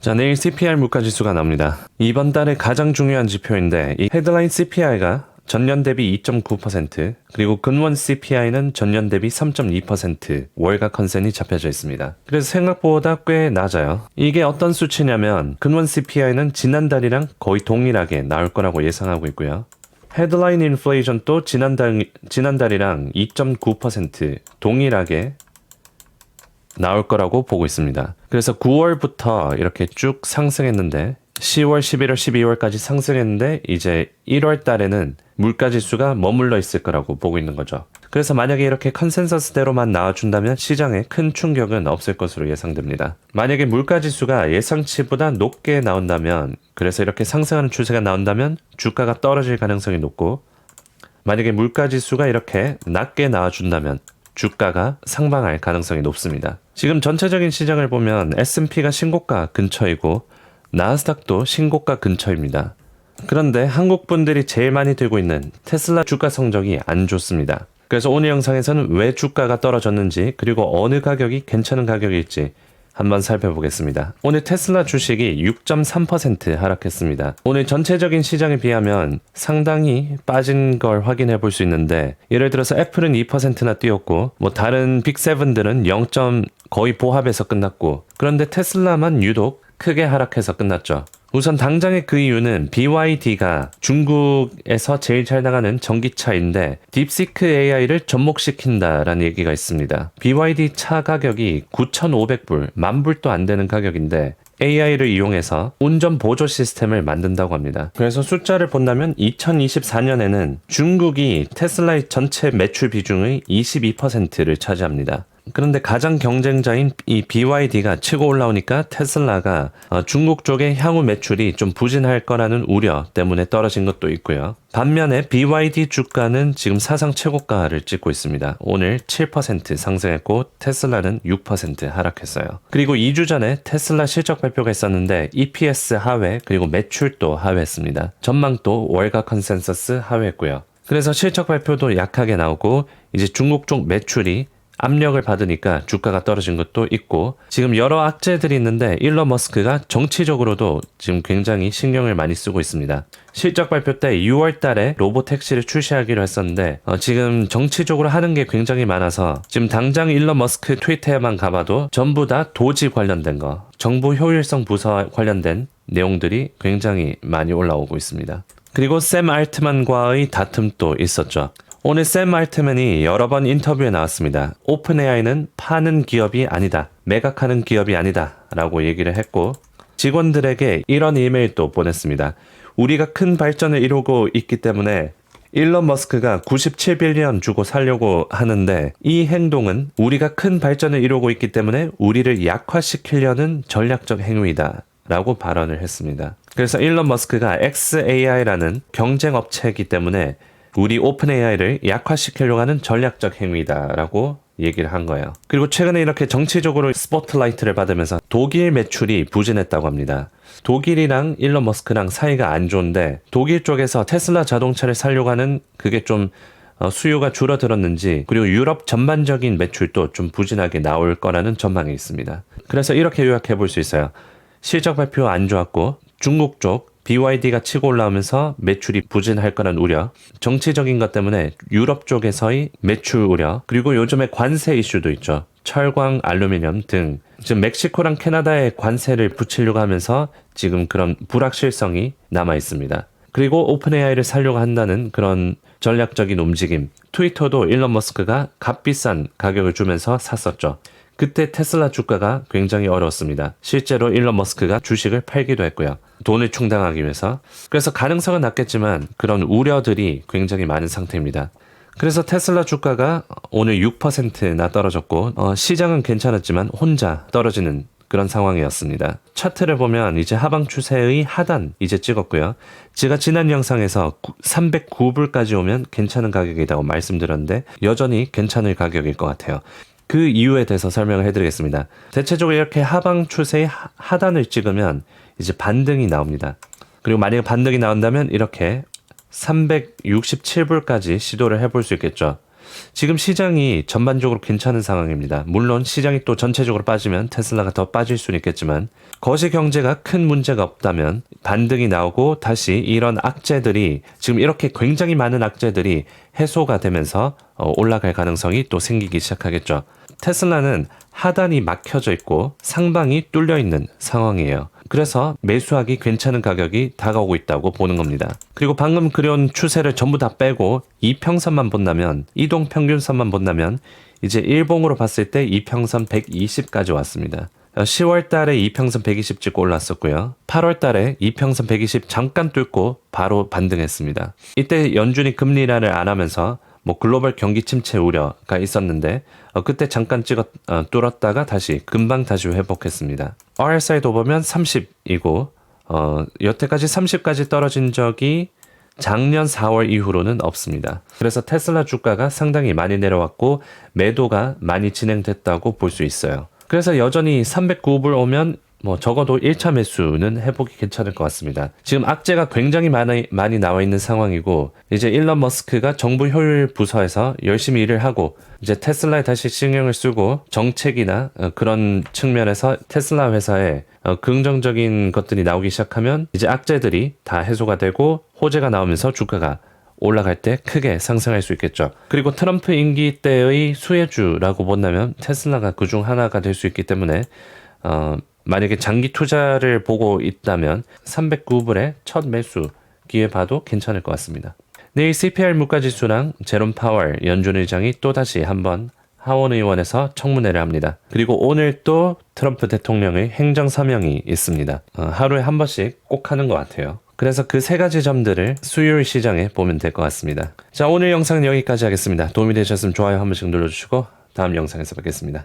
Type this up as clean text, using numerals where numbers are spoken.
자, 내일 CPI 물가지수가 나옵니다. 이번 달에 가장 중요한 지표인데 이 헤드라인 CPI가 전년 대비 2.9%, 그리고 근원 CPI는 전년 대비 3.2% 월가 컨센이 잡혀져 있습니다. 그래서 생각보다 꽤 낮아요. 이게 어떤 수치냐면 근원 CPI는 지난달이랑 거의 동일하게 나올 거라고 예상하고 있고요. 헤드라인 인플레이션도 지난달이랑 2.9% 동일하게 나올 거라고 보고 있습니다. 그래서 9월부터 이렇게 쭉 상승했는데 10월, 11월, 12월까지 상승했는데 이제 1월 달에는 물가지수가 머물러 있을 거라고 보고 있는 거죠. 그래서 만약에 이렇게 컨센서스대로만 나와준다면 시장에 큰 충격은 없을 것으로 예상됩니다. 만약에 물가지수가 예상치보다 높게 나온다면, 그래서 이렇게 상승하는 추세가 나온다면 주가가 떨어질 가능성이 높고, 만약에 물가지수가 이렇게 낮게 나와준다면 주가가 상방할 가능성이 높습니다. 지금 전체적인 시장을 보면 S&P가 신고가 근처이고 나스닥도 신고가 근처입니다. 그런데 한국 분들이 제일 많이 들고 있는 테슬라 주가 성적이 안 좋습니다. 그래서 오늘 영상에서는 왜 주가가 떨어졌는지, 그리고 어느 가격이 괜찮은 가격일지 한번 살펴보겠습니다. 오늘 테슬라 주식이 6.3% 하락했습니다. 오늘 전체적인 시장에 비하면 상당히 빠진 걸 확인해 볼 수 있는데, 예를 들어서 애플은 2%나 뛰었고, 다른 빅7들은 0. 거의 보합해서 끝났고, 그런데 테슬라만 유독 크게 하락해서 끝났죠. 우선 당장의 그 이유는 BYD가 중국에서 제일 잘 나가는 전기차인데 딥시크 AI를 접목시킨다라는 얘기가 있습니다. BYD 차 가격이 9,500불, 10,000불도 안 되는 가격인데 AI를 이용해서 운전 보조 시스템을 만든다고 합니다. 그래서 숫자를 본다면 2024년에는 중국이 테슬라의 전체 매출 비중의 22%를 차지합니다. 그런데 가장 경쟁자인 이 BYD가 치고 올라오니까 테슬라가 중국 쪽의 향후 매출이 좀 부진할 거라는 우려 때문에 떨어진 것도 있고요. 반면에 BYD 주가는 지금 사상 최고가를 찍고 있습니다. 오늘 7% 상승했고 테슬라는 6% 하락했어요. 그리고 2주 전에 테슬라 실적 발표가 있었는데 EPS 하회, 그리고 매출도 하회했습니다. 전망도 월가 컨센서스 하회했고요. 그래서 실적 발표도 약하게 나오고 이제 중국 쪽 매출이 압력을 받으니까 주가가 떨어진 것도 있고, 지금 여러 악재들이 있는데 일론 머스크가 정치적으로도 지금 굉장히 신경을 많이 쓰고 있습니다. 실적 발표 때 6월 달에 로보택시를 출시하기로 했었는데 지금 정치적으로 하는 게 굉장히 많아서 지금 당장 일론 머스크 트위터에만 가봐도 전부 다 도지 관련된 거, 정부 효율성 부서 관련된 내용들이 굉장히 많이 올라오고 있습니다. 그리고 샘 알트만과의 다툼도 있었죠. 오늘 샘 알트만이 여러 번 인터뷰에 나왔습니다. 오픈 AI는 파는 기업이 아니다, 매각하는 기업이 아니다 라고 얘기를 했고, 직원들에게 이런 이메일도 보냈습니다. 우리가 큰 발전을 이루고 있기 때문에 일론 머스크가 97빌리언 주고 살려고 하는데 이 행동은 우리가 큰 발전을 이루고 있기 때문에 우리를 약화시키려는 전략적 행위다 라고 발언을 했습니다. 그래서 일론 머스크가 xAI라는 경쟁업체이기 때문에 우리 오픈 AI를 약화시키려고 하는 전략적 행위다라고 얘기를 한 거예요. 그리고 최근에 이렇게 정치적으로 스포트라이트를 받으면서 독일 매출이 부진했다고 합니다. 독일이랑 일론 머스크랑 사이가 안 좋은데 독일 쪽에서 테슬라 자동차를 사려고 하는 그게 좀 수요가 줄어들었는지, 그리고 유럽 전반적인 매출도 좀 부진하게 나올 거라는 전망이 있습니다. 그래서 이렇게 요약해 볼 수 있어요. 실적 발표 안 좋았고, 중국 쪽 BYD가 치고 올라오면서 매출이 부진할 거란 우려, 정치적인 것 때문에 유럽 쪽에서의 매출 우려, 그리고 요즘에 관세 이슈도 있죠. 철광, 알루미늄 등 지금 멕시코랑 캐나다에 관세를 붙이려고 하면서 지금 그런 불확실성이 남아 있습니다. 그리고 오픈 AI를 살려고 한다는 그런 전략적인 움직임, 트위터도 일론 머스크가 값비싼 가격을 주면서 샀었죠. 그때 테슬라 주가가 굉장히 어려웠습니다. 실제로 일론 머스크가 주식을 팔기도 했고요. 돈을 충당하기 위해서. 그래서 가능성은 낮겠지만 그런 우려들이 굉장히 많은 상태입니다. 그래서 테슬라 주가가 오늘 6%나 떨어졌고 시장은 괜찮았지만 혼자 떨어지는 그런 상황이었습니다. 차트를 보면 이제 하방 추세의 하단 이제 찍었고요. 제가 지난 영상에서 309불까지 오면 괜찮은 가격이라고 말씀드렸는데 여전히 괜찮을 가격일 것 같아요. 그 이유에 대해서 설명을 해드리겠습니다. 대체적으로 이렇게 하방 추세의 하단을 찍으면 이제 반등이 나옵니다. 그리고 만약에 반등이 나온다면 이렇게 367불까지 시도를 해볼 수 있겠죠. 지금 시장이 전반적으로 괜찮은 상황입니다. 물론 시장이 또 전체적으로 빠지면 테슬라가 더 빠질 수는 있겠지만 거시 경제가 큰 문제가 없다면 반등이 나오고 다시 이런 악재들이 지금 이렇게 굉장히 많은 악재들이 해소가 되면서 올라갈 가능성이 또 생기기 시작하겠죠. 테슬라는 하단이 막혀져 있고 상방이 뚫려 있는 상황이에요. 그래서 매수하기 괜찮은 가격이 다가오고 있다고 보는 겁니다. 그리고 방금 그려온 추세를 전부 다 빼고 이평선만 본다면, 이동평균선만 본다면 이제 일봉으로 봤을 때 이평선 120까지 왔습니다. 10월 달에 이평선 120 찍고 올랐었고요. 8월 달에 이평선 120 잠깐 뚫고 바로 반등했습니다. 이때 연준이 금리 인하를 안 하면서 글로벌 경기 침체 우려가 있었는데 그때 잠깐 뚫었다가 다시 금방 다시 회복했습니다. RSI도 보면 30이고 여태까지 30까지 떨어진 적이 작년 4월 이후로는 없습니다. 그래서 테슬라 주가가 상당히 많이 내려왔고 매도가 많이 진행됐다고 볼 수 있어요. 그래서 여전히 309불 오면 적어도 1차 매수는 해보기 괜찮을 것 같습니다. 지금 악재가 굉장히 많이 나와 있는 상황이고 이제 일론 머스크가 정부 효율 부서에서 열심히 일을 하고 이제 테슬라에 다시 신경을 쓰고 정책이나 그런 측면에서 테슬라 회사에 긍정적인 것들이 나오기 시작하면 이제 악재들이 다 해소가 되고 호재가 나오면서 주가가 올라갈 때 크게 상승할 수 있겠죠. 그리고 트럼프 임기 때의 수혜주라고 본다면 테슬라가 그중 하나가 될 수 있기 때문에 만약에 장기 투자를 보고 있다면 309불의 첫 매수 기회 봐도 괜찮을 것 같습니다. 내일 CPI 물가지수랑 제롬 파월 연준 의장이 또다시 한번 하원의원에서 청문회를 합니다. 그리고 오늘 또 트럼프 대통령의 행정사명이 있습니다. 하루에 한 번씩 꼭 하는 것 같아요. 그래서 그 세 가지 점들을 수요일 시장에 보면 될 것 같습니다. 자, 오늘 영상은 여기까지 하겠습니다. 도움이 되셨으면 좋아요 한 번씩 눌러주시고 다음 영상에서 뵙겠습니다.